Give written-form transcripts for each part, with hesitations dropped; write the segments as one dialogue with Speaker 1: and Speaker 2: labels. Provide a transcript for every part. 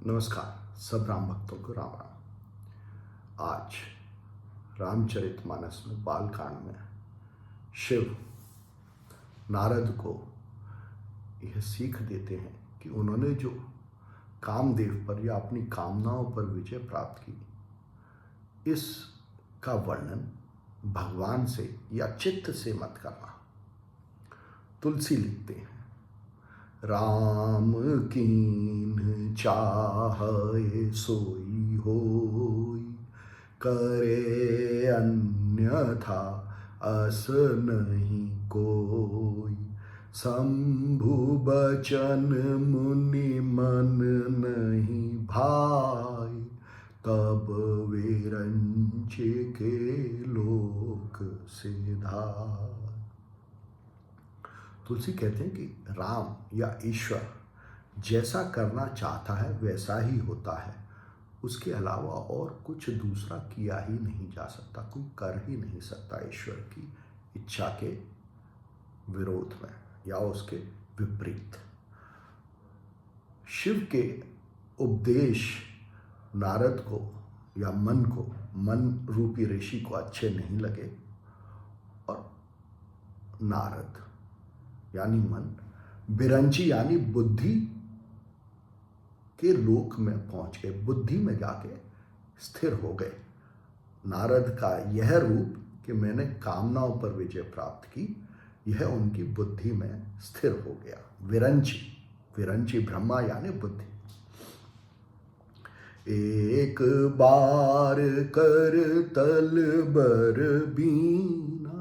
Speaker 1: नमस्कार सब राम भक्तों को राम राम। आज रामचरितमानस में बालकांड में शिव नारद को यह सीख देते हैं कि उन्होंने जो कामदेव पर या अपनी कामनाओं पर विजय प्राप्त की, इसका वर्णन भगवान से या चित्त से मत करना। तुलसी लिखते हैं, राम कीन्ह चाहे सोई होई, करे अन्यथा अस नहीं कोई। शंभु बचन मुनि मन नहीं भाई, तब विरंच के लोक से धाय। तुलसी कहते हैं कि राम या ईश्वर जैसा करना चाहता है वैसा ही होता है, उसके अलावा और कुछ दूसरा किया ही नहीं जा सकता, कोई कर ही नहीं सकता ईश्वर की इच्छा के विरोध में या उसके विपरीत। शिव के उपदेश नारद को या मन रूपी ऋषि को अच्छे नहीं लगे और नारद यानी मन बिरंची यानी बुद्धि के लोक में पहुंच गए, बुद्धि में जाके स्थिर हो गए। नारद का यह रूप कि मैंने कामनाओं पर विजय प्राप्त की, यह उनकी बुद्धि में स्थिर हो गया। विरंची ब्रह्मा यानी बुद्धि। एक बार कर तल बर बीना,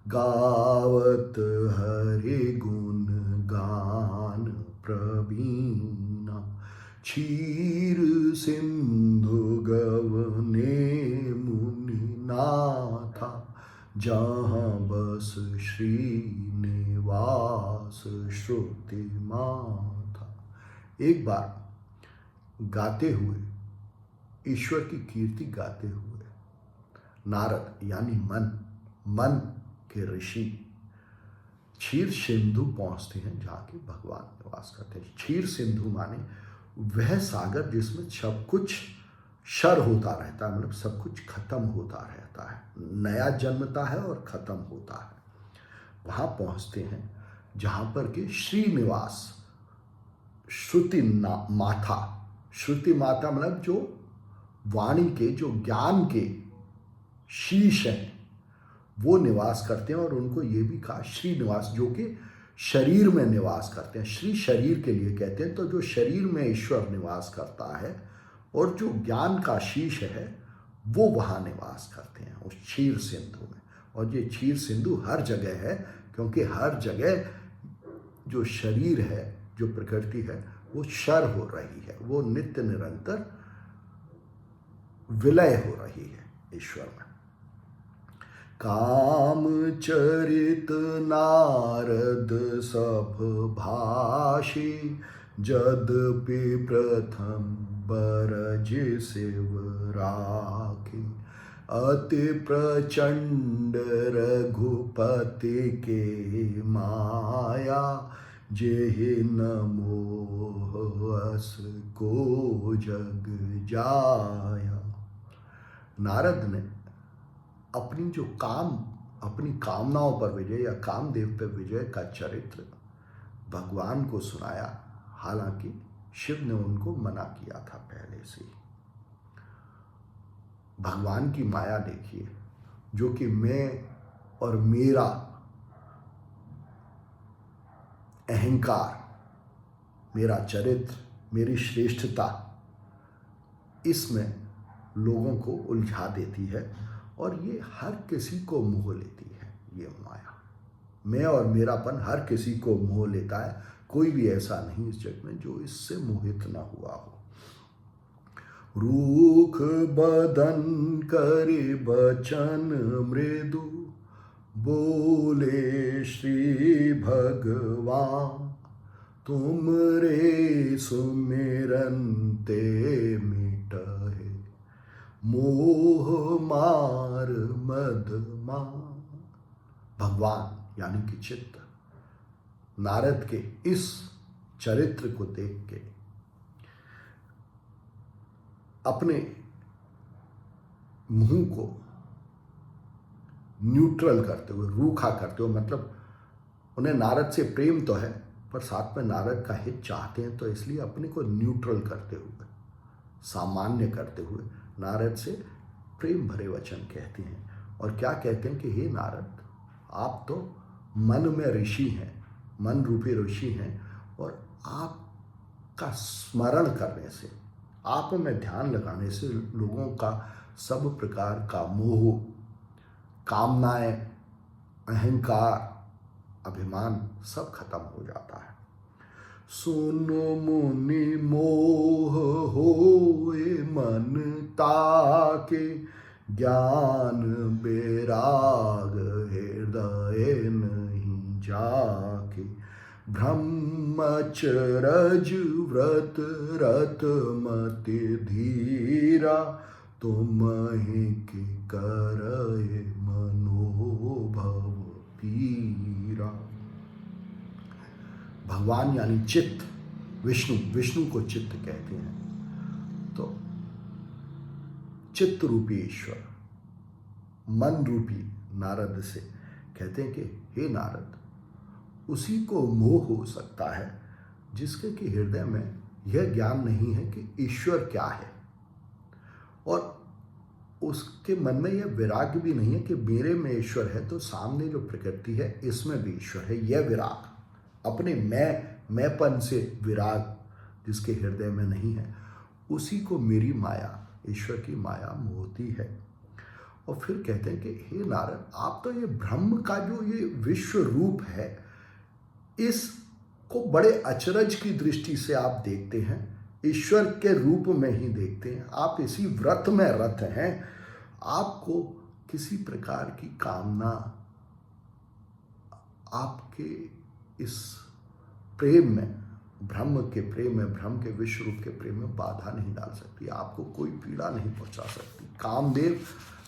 Speaker 1: गावत हरि गुण गान प्रवीणा। क्षीर सिंधु गवने मुनि नाथा, जहाँ बस श्रीनिवास श्रुति माथा। एक बार गाते हुए, ईश्वर की कीर्ति गाते हुए नारद यानी मन के ऋषि क्षीर सिंधु पहुंचते हैं, जहाँ के भगवान निवास करते हैं। क्षीर सिंधु माने वह सागर जिसमें सब कुछ क्षर होता रहता है, मतलब सब कुछ खत्म होता रहता है, नया जन्मता है और खत्म होता है। वहां पहुंचते हैं जहां पर के श्रीनिवास श्रुति माथा, श्रुति माता मतलब जो वाणी के, जो ज्ञान के शीश हैं, वो निवास करते हैं। और उनको ये भी कहा श्रीनिवास, जो कि शरीर में निवास करते हैं। श्री शरीर के लिए कहते हैं, तो जो शरीर में ईश्वर निवास करता है और जो ज्ञान का शीश है वो वहाँ निवास करते हैं उस क्षीर सिंधु में। और ये क्षीर सिंधु हर जगह है, क्योंकि हर जगह जो शरीर है, जो प्रकृति है, वो क्षर हो रही है, वो नित्य निरंतर विलय हो रही है ईश्वर में। काम चरित नारद सब भाषी, जदपि प्रथम बरज शिव राखी। अति प्रचंड रघुपति के माया, जेहि न मोह अस को जग जाया। नारद ने अपनी कामनाओं पर विजय या कामदेव पर विजय का चरित्र भगवान को सुनाया, हालांकि शिव ने उनको मना किया था पहले से ही। भगवान की माया देखिए, जो कि मैं और मेरा अहंकार, मेरा चरित्र, मेरी श्रेष्ठता, इसमें लोगों को उलझा देती है और ये हर किसी को मोह लेती है। ये माया, मैं और मेरापन हर किसी को मोह लेता है। कोई भी ऐसा नहीं इस जग में जो इससे मोहित न हुआ हो। रूख बदन करे बचन मृदु, बोले श्री भगवान। तुम रे सुमिरन ते मिटहे, मोह मार मद मान। भगवान यानी कि चित्त नारद के इस चरित्र को देख के अपने मुंह को न्यूट्रल करते हुए, रूखा करते हुए, मतलब उन्हें नारद से प्रेम तो है पर साथ में नारद का हित चाहते हैं, तो इसलिए अपने को न्यूट्रल करते हुए, सामान्य करते हुए नारद से प्रेम भरे वचन कहते हैं। और क्या कहते हैं कि हे नारद, आप तो मन में ऋषि हैं, मन रूपी ऋषि हैं, और आपका स्मरण करने से, आप में ध्यान लगाने से लोगों का सब प्रकार का मोह, कामनाएं, अहंकार, अभिमान सब खत्म हो जाता है। सुनो मुनि मोह होए मन ताके, ज्ञान बैराग हृदय नहीं जाके। ब्रह्मचरज व्रत रत मति धीरा, तुम्हि के करय मनोभव पीरा। भगवान यानी चित्त, विष्णु, विष्णु को चित्त कहते हैं। तो चित्त रूपी ईश्वर, मन रूपी नारद से कहते हैं कि हे नारद, उसी को मोह हो सकता है जिसके कि हृदय में यह ज्ञान नहीं है कि ईश्वर क्या है, और उसके मन में यह विराग भी नहीं है कि मेरे में ईश्वर है तो सामने जो प्रकृति है इसमें भी ईश्वर है। यह विराग, अपने मैंपन से विराग जिसके हृदय में नहीं है, उसी को मेरी माया, ईश्वर की माया मोहती है। और फिर कहते हैं कि हे नारद, आप तो ये ब्रह्म का जो ये विश्व रूप है, इसको बड़े अचरज की दृष्टि से आप देखते हैं, ईश्वर के रूप में ही देखते हैं। आप इसी व्रत में रत हैं, आपको किसी प्रकार की कामना आपके इस प्रेम में, ब्रह्म के प्रेम में, ब्रह्म के विश्व रूप के प्रेम में बाधा नहीं डाल सकती, आपको कोई पीड़ा नहीं पहुंचा सकती। कामदेव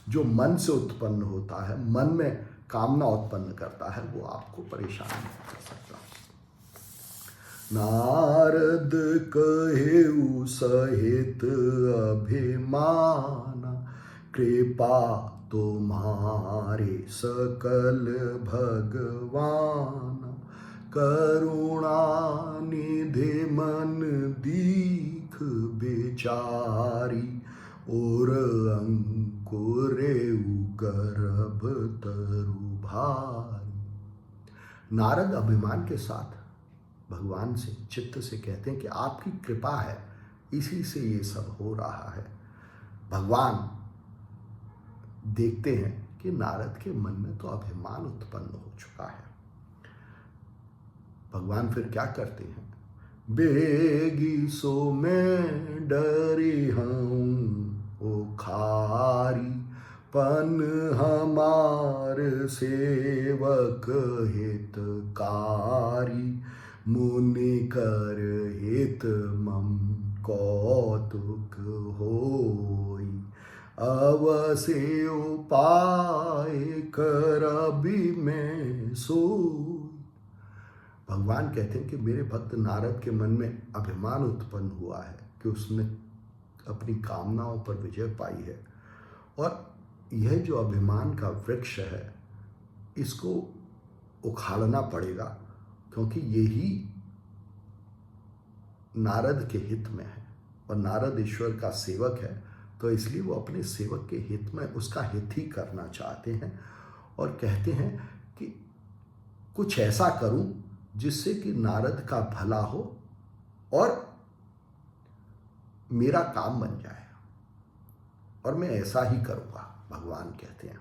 Speaker 1: जो मन से उत्पन्न होता है, मन में कामना उत्पन्न करता है, वो आपको परेशान नहीं कर सकता। नारद कहेउ सहित अभिमान, कृपा तुम्हारे सकल भगवान। करुणा निधि मन दीख बेचारी, और अंकुरे गर्भ तरु भारी। नारद अभिमान के साथ भगवान से, चित्त से कहते हैं कि आपकी कृपा है, इसी से ये सब हो रहा है। भगवान देखते हैं कि नारद के मन में तो अभिमान उत्पन्न हो चुका है। भगवान फिर क्या करते हैं? बेगी सो मैं डरी हूँ ओ खारी, पन हमार सेवक हितकारी। मुनि कर हित मम कौतुक होई, अवसे उपाय कर अभी मैं सोई। भगवान कहते हैं कि मेरे भक्त नारद के मन में अभिमान उत्पन्न हुआ है कि उसने अपनी कामनाओं पर विजय पाई है, और यह जो अभिमान का वृक्ष है, इसको उखाड़ना पड़ेगा, क्योंकि यही नारद के हित में है, और नारद ईश्वर का सेवक है, तो इसलिए वो अपने सेवक के हित में उसका हित ही करना चाहते हैं। और कहते हैं कि कुछ ऐसा करूं जिससे कि नारद का भला हो और मेरा काम बन जाए, और मैं ऐसा ही करूंगा। भगवान कहते हैं,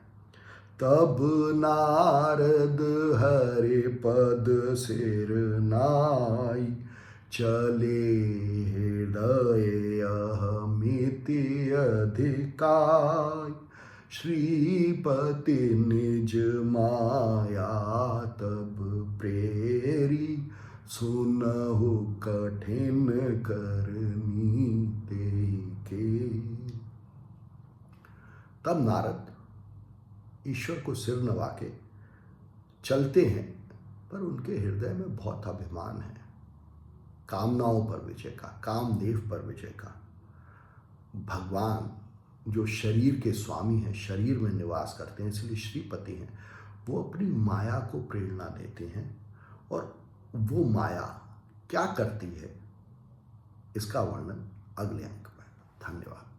Speaker 1: तब नारद हरि पद सिर नाई, चले हृदय अहमिति अधिकाई। श्रीपति निज माया तब प्रेरी, सुनहु कठिन करनी ते के। तब नारद ईश्वर को सिर नवा के चलते हैं, पर उनके हृदय में बहुत अभिमान है, कामनाओं पर विजय का, कामदेव पर विजय का। भगवान जो शरीर के स्वामी हैं, शरीर में निवास करते हैं, इसलिए श्रीपति हैं, वो अपनी माया को प्रेरणा देते हैं। और वो माया क्या करती है, इसका वर्णन अगले अंक में। धन्यवाद।